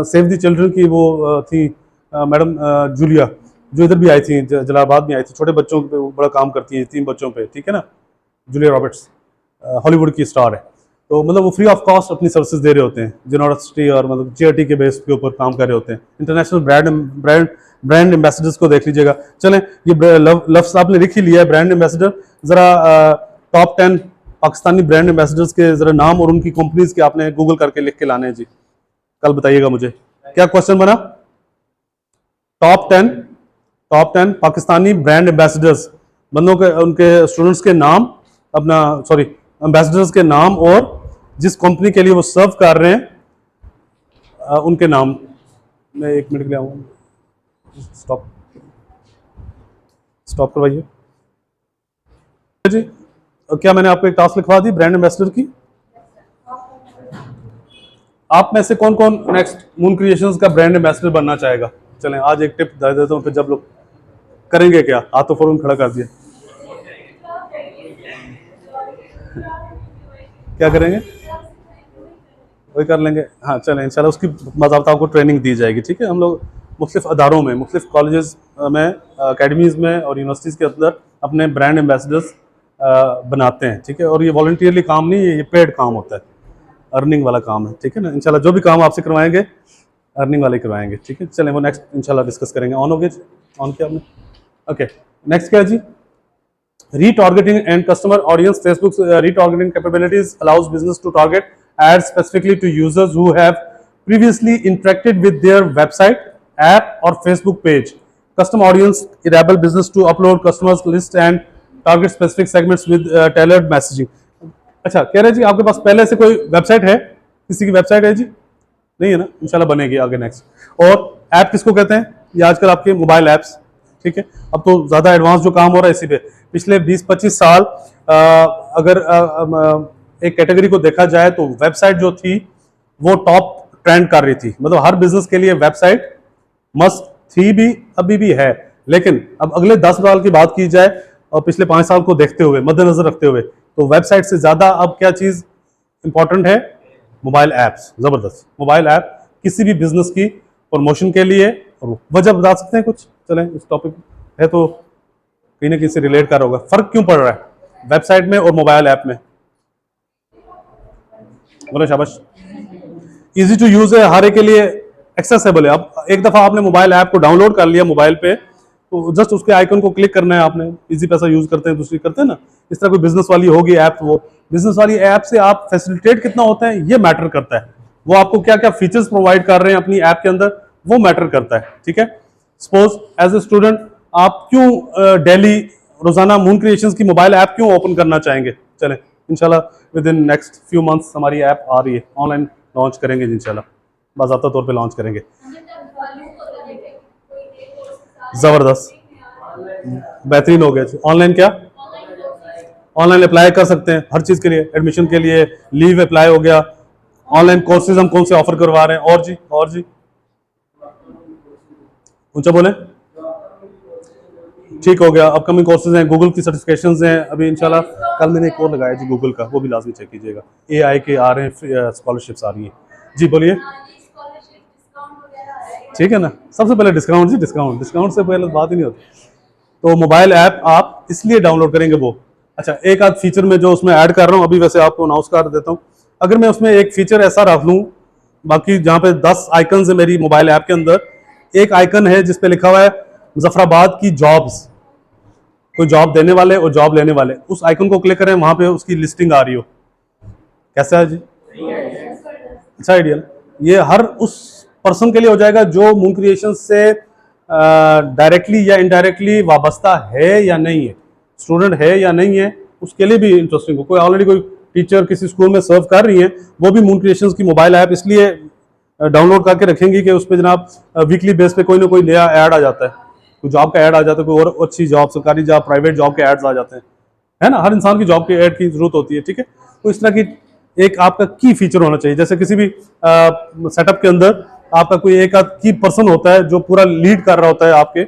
सेव द चिल्ड्रन की वो थी मैडम जूलिया, जो इधर भी आई थी, जलालाबाद में आई थी, छोटे बच्चों पे बड़ा काम करती है, 3 बच्चों पे, ठीक है ना। जूलिया रॉबर्ट्स हॉलीवुड की स्टार है। तो मतलब वो फ्री ऑफ कॉस्ट अपनी सर्विसेज दे रहे होते हैं, जेनोसिटी और मतलब चैरिटी के बेस के ऊपर काम कर रहे होते हैं। इंटरनेशनल ब्रांड एम्बेसडर्स को देख लीजिएगा। चलें, ये लफ्ज़ आपने लिख ही लिया है ब्रांड एम्बेसडर। ज़रा टॉप 10 पाकिस्तानी ब्रांड एम्बेसडर्स के ज़रा नाम और उनकी कंपनीज के आपने गूगल करके लिख के लाने हैं जी, कल बताइएगा मुझे। क्या क्वेश्चन बना? टॉप 10 पाकिस्तानी ब्रांड एम्बेसडर्स, बंदों के, उनके स्टूडेंट्स के नाम, अपना सॉरी एम्बेसडर्स के नाम और जिस कंपनी के लिए वो सर्व कर रहे हैं उनके नाम। मैं 1 मिनट के लिए आऊँगा, स्टॉप करवाइए जी। क्या मैंने आपको एक टास्क लिखवा दी ब्रांड एम्बेसडर की? आप में से कौन कौन नेक्स्ट मून क्रिएशंस का ब्रांड एम्बेसडर बनना चाहेगा? चलें आज एक टिप दे देता हूँ, फिर जब लोग करेंगे क्या, हाथों फौरन खड़ा कर दिया, क्या करेंगे? वही कर लेंगे। हाँ चलें, इंशाल्लाह उसकी बाकायदा आपको ट्रेनिंग दी जाएगी, ठीक है। हम लोग मुख्तलिफ अदारों में, मुख्तलिफ कॉलेजेस में, अकेडमीज़ में और यूनिवर्सिटीज़ के अंदर अपने ब्रांड एम्बेसडर्स बनाते हैं, ठीक है। और ये वॉलंटियरली काम नहीं है, ये पेड काम होता है, अर्निंग वाला काम है, ठीक है ना। इंशाल्लाह जो भी काम आपसे करवाएंगे अर्निंग वाले करवाएंगे, ठीक है। चलें वो नेक्स्ट इंशाल्लाह डिस्कस करेंगे। ऑन हो गया, ऑन किया आपने? ओके, नेक्स्ट क्या है जी? Retargeting and customer audience. Facebook's retargeting capabilities allows business to target ads specifically to users who have previously interacted with their website, app or Facebook page. Custom audience enable business to upload customers list and target specific segments with tailored messaging. अच्छा, कह रहे जी आपके पास पहले से कोई website है? किसी की वेबसाइट है जी? नहीं है ना, इंशाल्लाह बनेगी आगे नेक्स्ट। और ऐप किसको कहते हैं? ये आजकल आपके मोबाइल ऐप्स, ठीक है। अब तो ज़्यादा एडवांस जो काम हो रहा है इसी पे। पिछले 20-25 साल अगर एक कैटेगरी को देखा जाए तो वेबसाइट जो थी वो टॉप ट्रेंड कर रही थी। मतलब हर बिजनेस के लिए वेबसाइट मस्ट थी भी, अभी भी है। लेकिन अब अगले 10 साल की बात की जाए और पिछले 5 साल को देखते हुए, मद्देनजर रखते हुए, तो वेबसाइट से ज़्यादा अब क्या चीज़ इंपॉर्टेंट है? Mobile apps. ज़बरदस्त मोबाइल ऐप किसी भी बिजनेस की प्रमोशन के लिए। और वजह बता सकते हैं कुछ? चलें, इस टॉपिक है तो कहीं ना कहीं से रिलेट कर होगा। फर्क क्यों पड़ रहा है वेबसाइट में और मोबाइल ऐप में? बोलो शाबाश। इजी टू यूज है, हर एक के लिए एक्सेसिबल है। अब एक दफा आपने मोबाइल ऐप को डाउनलोड कर लिया मोबाइल पे, तो जस्ट उसके आइकन को क्लिक करना है आपने। इजी पैसा यूज करते हैं, दूसरी करते हैं ना, इस तरह कोई बिजनेस वाली होगी ऐप, वो बिजनेस वाली ऐप से आप फैसिलिटेट कितना होता है ये मैटर करता है। वो आपको क्या क्या फीचर्स प्रोवाइड कर रहे हैं अपनी ऐप के अंदर, वो मैटर करता है, ठीक है। सपोज एज ए स्टूडेंट आप क्यों डेली रोजाना मून क्रिएशंस की मोबाइल ऐप क्यों ओपन करना चाहेंगे? चलें, इंशाल्लाह with in next few months हमारी ऐप आ रही है, ऑनलाइन लॉन्च करेंगे इंशाल्लाह, बाज़ाब्ता तौर पे लॉन्च करेंगे। जबरदस्त, बेहतरीन हो गया। ऑनलाइन क्या? ऑनलाइन अप्लाई कर सकते हैं हर चीज़ के लिए, एडमिशन के लिए लीव अप्लाई हो गया, ऑनलाइन कोर्सेज हम कौन से ऑफर करवा रहे हैं, और जी ऊंचा बोले। ठीक हो गया, अपकमिंग कोर्सेज हैं, गूगल की सर्टिफिकेशंस हैं अभी इंशाल्लाह। कल मैंने एक और लगाया जी गूगल का, वो भी लाजमी चेक कीजिएगा। एआई के आ रहे हैं, स्कॉलरशिप्स आ रही हैं जी, बोलिए। ठीक है ना, सबसे पहले डिस्काउंट जी, डिस्काउंट से पहले बात ही नहीं होती। तो मोबाइल ऐप आप इसलिए डाउनलोड करेंगे वो। अच्छा, एक आध फीचर में जो उसमें ऐड कर रहा हूँ अभी, वैसे आपको अनाउंस कर देता हूँ। अगर मैं उसमें एक फीचर ऐसा रख लूँ, बाकी जहाँ पे 10 आइकन्स है मेरी मोबाइल ऐप के अंदर, एक आइकन है जिसपे लिखा हुआ है मुजफ्फराबाद की जॉब्स, कोई जॉब देने वाले और जॉब लेने वाले, उस आइकन को क्लिक करें, वहां पे उसकी लिस्टिंग आ रही हो। कैसा है जी? अच्छा आइडिया। ये हर उस पर्सन के लिए हो जाएगा जो मून क्रिएशन से डायरेक्टली या इनडायरेक्टली वाबस्ता है या नहीं है, स्टूडेंट है या नहीं है, उसके लिए भी इंटरेस्टिंग हो। कोई ऑलरेडी कोई टीचर किसी स्कूल में सर्व कर रही है, वो भी मून क्रिएशंस की मोबाइल ऐप इसलिए डाउनलोड करके रखेंगी कि उस पर जनाब वीकली बेस पे कोई ना कोई नया ऐड आ जाता है, कोई जॉब का ऐड आ जाता है, कोई और अच्छी जॉब, सरकारी जॉब, प्राइवेट जॉब के एड्स आ जाते हैं, है ना। हर इंसान की जॉब के ऐड की जरूरत होती है, ठीक है। तो इस तरह की एक आपका की फीचर होना चाहिए। जैसे किसी भी सेटअप के अंदर आपका कोई एक आध की पर्सन होता है जो पूरा लीड कर रहा होता है आपके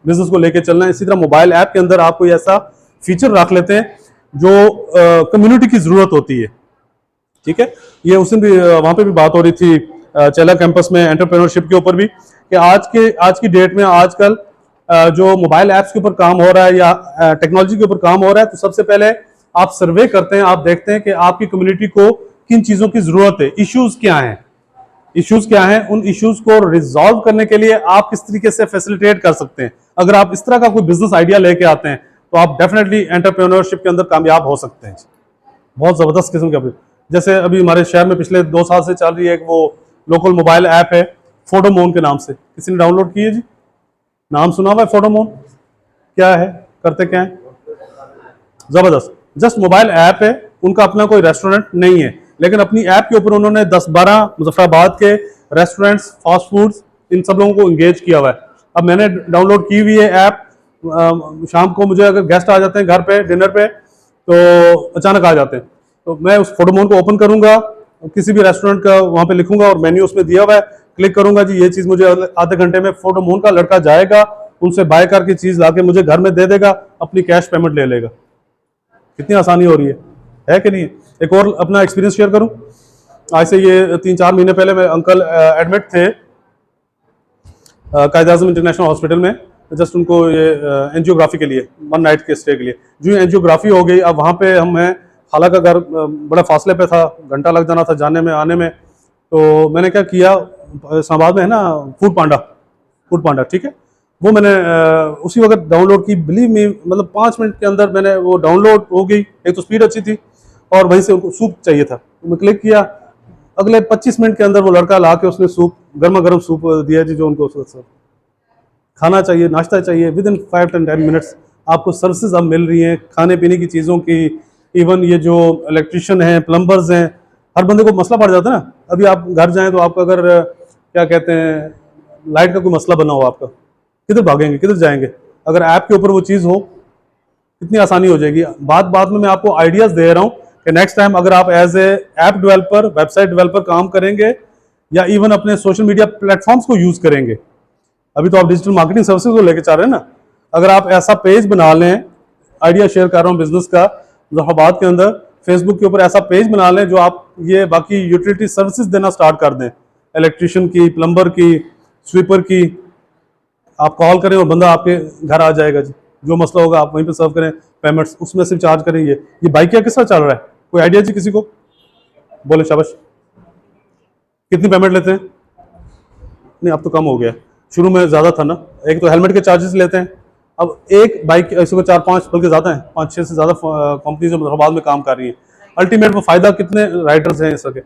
बिजनेस को लेके चलना है, इसी तरह मोबाइल ऐप के अंदर आप कोई ऐसा फीचर रख लेते हैं जो कम्युनिटी की जरूरत होती है, ठीक है। ये उस दिन भी वहां पे भी बात हो रही थी चेला कैंपस में एंटरप्रेन्योरशिप के ऊपर भी, कि आज की डेट में आजकल जो मोबाइल ऐप्स के ऊपर काम हो रहा है या टेक्नोलॉजी के ऊपर काम हो रहा है, तो सबसे पहले आप सर्वे करते हैं, आप देखते हैं कि आपकी कम्युनिटी को किन चीजों की जरूरत है, इश्यूज क्या हैं, उन इश्यूज को रिजॉल्व करने के लिए आप किस तरीके से फैसिलिटेट कर सकते हैं। अगर आप इस तरह का कोई बिजनेस आइडिया लेके आते हैं तो आप डेफिनेटली एंटरप्रेन्योरशिप के अंदर कामयाब हो सकते हैं। बहुत जबरदस्त किस्म का, जैसे अभी हमारे शहर में पिछले 2 साल से चल रही है एक वो लोकल मोबाइल ऐप है फोटोमोन के नाम से, किसी ने डाउनलोड की है जी? नाम सुना हुआ है फोटोमोन? क्या है, करते क्या है? जबरदस्त, जस्ट मोबाइल ऐप है, उनका अपना कोई रेस्टोरेंट नहीं है, लेकिन अपनी ऐप के ऊपर उन्होंने 10-12 मुजफ्फराबाद के रेस्टोरेंट्स, फास्ट फूड्स, इन सब लोगों को एंगेज किया हुआ है। अब मैंने डाउनलोड की हुई है ऐप, शाम को मुझे अगर गेस्ट आ जाते हैं घर पे डिनर पे, तो अचानक आ जाते हैं, तो मैं उस फोटोमोन को ओपन करूंगा, किसी भी रेस्टोरेंट का वहां पे लिखूंगा और मेन्यू उसमें दिया हुआ है, क्लिक करूंगा जी ये चीज मुझे आधे घंटे में फोटोमोन का लड़का जाएगा, उनसे बाय करके चीज लाके मुझे घर में दे देगा, अपनी कैश पेमेंट ले लेगा। कितनी आसानी हो रही है कि नहीं? एक और अपना एक्सपीरियंस शेयर करूं। आज से ये 3-4 महीने पहले मेरे अंकल एडमिट थे कायद-ए-आज़म इंटरनेशनल हॉस्पिटल में, जस्ट उनको ये एंजियोग्राफी के लिए, 1 नाइट के स्टे के लिए। जो एंजियोग्राफी हो गई, अब वहाँ पे हमें खाला का घर बड़ा फासले पे था, घंटा लग जाना था जाने में आने में, तो मैंने क्या किया, इस्लामाबाद में है ना फूड पांडा, ठीक है, वो मैंने उसी वक्त डाउनलोड की। बिलीव मी, मतलब 5 मिनट के अंदर मैंने वो डाउनलोड हो गई। एक तो स्पीड अच्छी थी और वहीं से उनको सूप चाहिए था, तो मैं क्लिक किया, अगले 25 मिनट के अंदर वो लड़का ला के उसने सूप, गर्मा गर्म सूप दिया जी, जो उनको खाना चाहिए, नाश्ता चाहिए, विद इन 5-10 मिनट्स आपको सर्विसेज अब मिल रही हैं, खाने पीने की चीज़ों की। इवन ये जो इलेक्ट्रिशियन हैं, प्लम्बर्स हैं, हर बंदे को मसला पड़ जाता है ना। अभी आप घर जाएं तो आपका अगर क्या कहते हैं लाइट का कोई मसला बना हो, आपका किधर भागेंगे, किधर जाएंगे? अगर ऐप के ऊपर वो चीज़ हो, कितनी आसानी हो जाएगी। बात में मैं आपको आइडियाज़ दे रहा हूँ कि नेक्स्ट टाइम अगर आप as a app developer, website developer काम करेंगे या इवन अपने सोशल मीडिया प्लेटफॉर्म्स को यूज़ करेंगे, अभी तो आप डिजिटल मार्केटिंग सर्विसेज को लेकर चाह रहे हैं ना, अगर आप ऐसा पेज बना लें, आइडिया शेयर कर रहा हूँ बिजनेस का, मुजफ्फराबाद के अंदर फेसबुक के ऊपर ऐसा पेज बना लें जो आप ये बाकी यूटिलिटी सर्विसेज देना स्टार्ट कर दें, इलेक्ट्रिशियन की, प्लम्बर की, स्वीपर की, आप कॉल करें और बंदा आपके घर आ जाएगा जी, जो मसला होगा आप वहीं पे सर्व करें, पेमेंट्स उसमें सिर्फ चार्ज करेंगे। ये बाइक क्या किस तरह चल रहा है, कोई आइडिया जी किसी को? बोले शाबाश। कितनी पेमेंट लेते हैं? नहीं, अब तो कम हो गया, शुरू में ज़्यादा था ना। एक तो हेलमेट के चार्जेस लेते हैं, अब एक बाइक ऐसे को 4-5 बल्कि ज़्यादा हैं, 5-6 से ज़्यादा कंपनीज मुजफ्फराबाद में काम कर रही हैं। अल्टीमेट वो फ़ायदा कितने राइडर्स हैं इस के,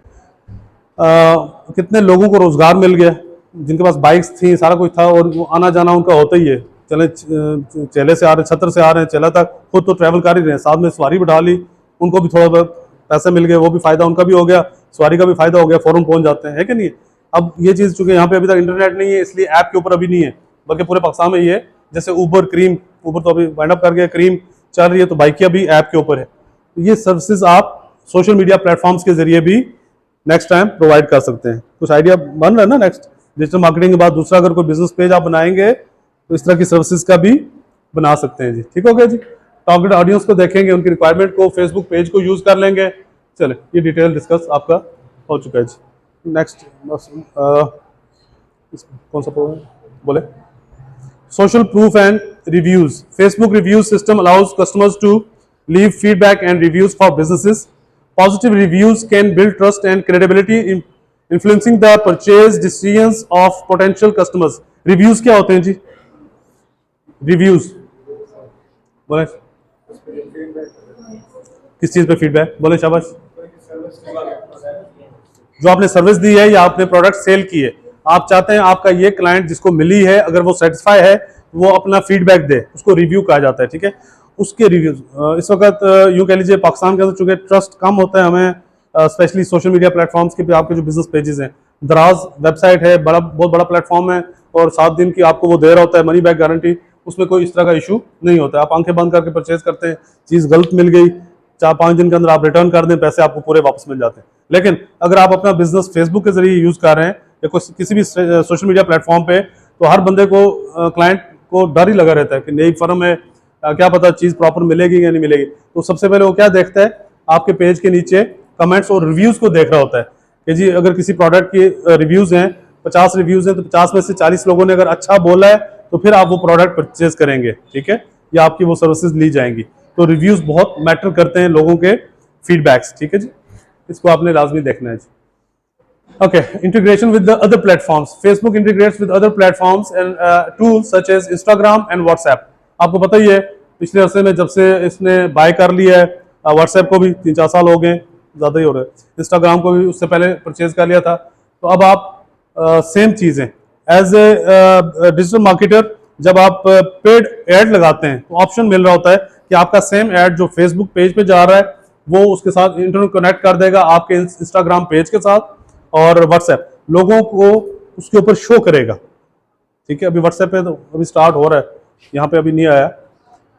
कितने लोगों को रोज़गार मिल गया जिनके पास बाइक्स थी, सारा कुछ था, और वो आना जाना उनका होता ही है, चले चेले से आ रहे हैं, छतर से आ रहे हैं, चेला तक खुद तो ट्रैवल कर ही रहे हैं, साथ में सवारी बिठा ली, उनको भी थोड़ा बहुत पैसे मिल गए, वो भी फ़ायदा उनका भी हो गया, सवारी का भी फ़ायदा हो गया, फ़ौरन पहुँच जाते हैं, है कि नहीं? अब ये चीज़ चूँकि यहाँ पे अभी तक इंटरनेट नहीं है, इसलिए ऐप के ऊपर अभी नहीं है, बल्कि पूरे पाकिस्तान में ये है। जैसे ऊबर तो अभी वाइंड अप कर गया, क्रीम चल रही है, तो बाइकिया भी ऐप के ऊपर है। ये सर्विसेज आप सोशल मीडिया प्लेटफॉर्म्स के जरिए भी नेक्स्ट टाइम प्रोवाइड कर सकते हैं। कुछ आइडिया बन रहा है ना। नेक्स्ट डिजिटल मार्केटिंग के बाद दूसरा अगर कोई बिजनेस पेज आप बनाएंगे तो इस तरह की सर्विसेज का भी बना सकते हैं जी। ठीक हो गया जी। टारगेट ऑडियंस को देखेंगे, उनकी रिक्वायरमेंट को, फेसबुक पेज को यूज कर लेंगे। चले, ये डिटेल डिस्कस आपका हो चुका है जी। नेक्स्ट कौन सा बोले, social proof and reviews. Facebook review system allows customers to leave feedback and reviews for businesses. Positive reviews can build trust and credibility in influencing the purchase decisions of potential customers. Reviews क्या होते हैं जी? Reviews बोले, किस चीज पे feedback बोले, शाबाश। जो आपने सर्विस दी है या आपने प्रोडक्ट सेल की है, आप चाहते हैं आपका ये क्लाइंट जिसको मिली है अगर वो सेटिस्फाई है वो अपना फीडबैक दे, उसको रिव्यू कहा जाता है। ठीक है, उसके रिव्यूज इस वक्त यूं कह लीजिए पाकिस्तान के अंदर चूंकि ट्रस्ट कम होता है हमें, स्पेशली सोशल मीडिया प्लेटफॉर्म्स के पे आपके जो बिजनेस पेजेस हैं, दराज वेबसाइट है, बहुत बड़ा प्लेटफॉर्म है और 7 दिन की आपको वो दे रहा होता है मनी बैक गारंटी, उसमें कोई इस तरह का इशू नहीं होता है। आप आंखें बंद करके परचेज करते हैं, चीज़ गलत मिल गई, 4-5 दिन के अंदर आप रिटर्न कर दें, पैसे आपको पूरे वापस मिल जाते हैं। लेकिन अगर आप अपना बिजनेस फेसबुक के जरिए यूज कर रहे हैं या किसी भी सोशल मीडिया प्लेटफॉर्म पे, तो हर बंदे को क्लाइंट को डर ही लगा रहता है कि नई फर्म है, क्या पता चीज़ प्रॉपर मिलेगी या नहीं मिलेगी। तो सबसे पहले वो क्या देखता है, आपके पेज के नीचे कमेंट्स और रिव्यूज़ को देख रहा होता है कि जी अगर किसी प्रोडक्ट की रिव्यूज़ हैं, 50 रिव्यूज़ हैं, तो 50 में से 40 लोगों ने अगर अच्छा बोला है तो फिर आप वो प्रोडक्ट परचेज करेंगे। ठीक है, या आपकी वो सर्विसेज ली जाएंगी। तो रिव्यूज़ बहुत मैटर करते हैं, लोगों के फीडबैक्स। ठीक है जी, इसको आपने लाजमी देखना है जी। Okay, integration with the other platforms. Facebook integrates with other platforms and tools such as Instagram and WhatsApp. आपको पता ही है पिछले अरसे में जब से इसने बाय कर लिया है, WhatsApp को भी 3-4 साल हो गए, ज़्यादा ही हो रहे हैं, Instagram को भी उससे पहले परचेज कर लिया था। तो अब आप सेम चीज़ें एज ए डिजिटल मार्केटर जब आप पेड ऐड लगाते हैं तो ऑप्शन मिल रहा होता है कि आपका सेम ऐड जो फेसबुक पेज पे जा रहा है वो उसके साथ इंटरनेट कनेक्ट कर देगा आपके इंस्टाग्राम पेज के साथ, और व्हाट्सएप लोगों को उसके ऊपर शो करेगा। ठीक है, अभी व्हाट्सएप पे तो अभी स्टार्ट हो रहा है, यहाँ पे अभी नहीं आया,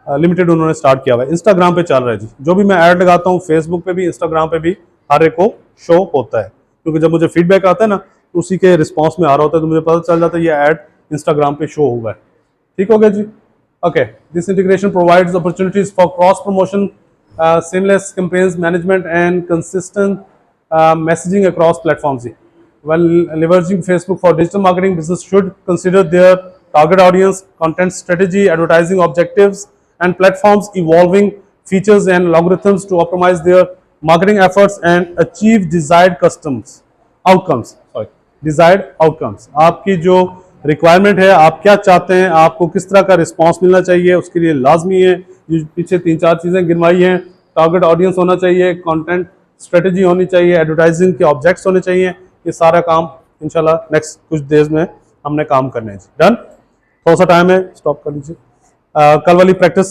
लिमिटेड उन्होंने स्टार्ट किया हुआ है। इंस्टाग्राम पे चल रहा है जी, जो भी मैं ऐड लगाता हूँ फेसबुक पे भी इंस्टाग्राम पे भी हर एक को शो होता है, क्योंकि जब मुझे फीडबैक आता है ना तो उसी के रिस्पॉन्स में आ रहा होता है, तो मुझे पता चल जाता है ये ऐड इंस्टाग्राम पे शो हुआ है। ठीक हो गया जी। Okay, this integration provides opportunities for cross promotion, seamless campaigns management and consistent messaging across platforms. While leveraging Facebook for digital marketing, business should consider their target audience, content strategy, advertising objectives, and platforms evolving features and algorithms to optimize their marketing efforts and achieve desired outcomes. Desired outcomes. आपकी जो requirement है, आप क्या चाहते हैं, आपको किस तरह का रिस्पॉन्स मिलना चाहिए, उसके लिए लाजमी है जो पीछे 3-4 चीज़ें गिनवाई हैं। टारगेट ऑडियंस होना चाहिए, कंटेंट स्ट्रेटजी होनी चाहिए, एडवर्टाइजिंग के ऑब्जेक्ट्स होने चाहिए। ये सारा काम इंशाल्लाह नेक्स्ट कुछ देर में हमने काम करने हैं। डन, थोड़ा सा टाइम है, स्टॉप कर लीजिए। कल वाली प्रैक्टिस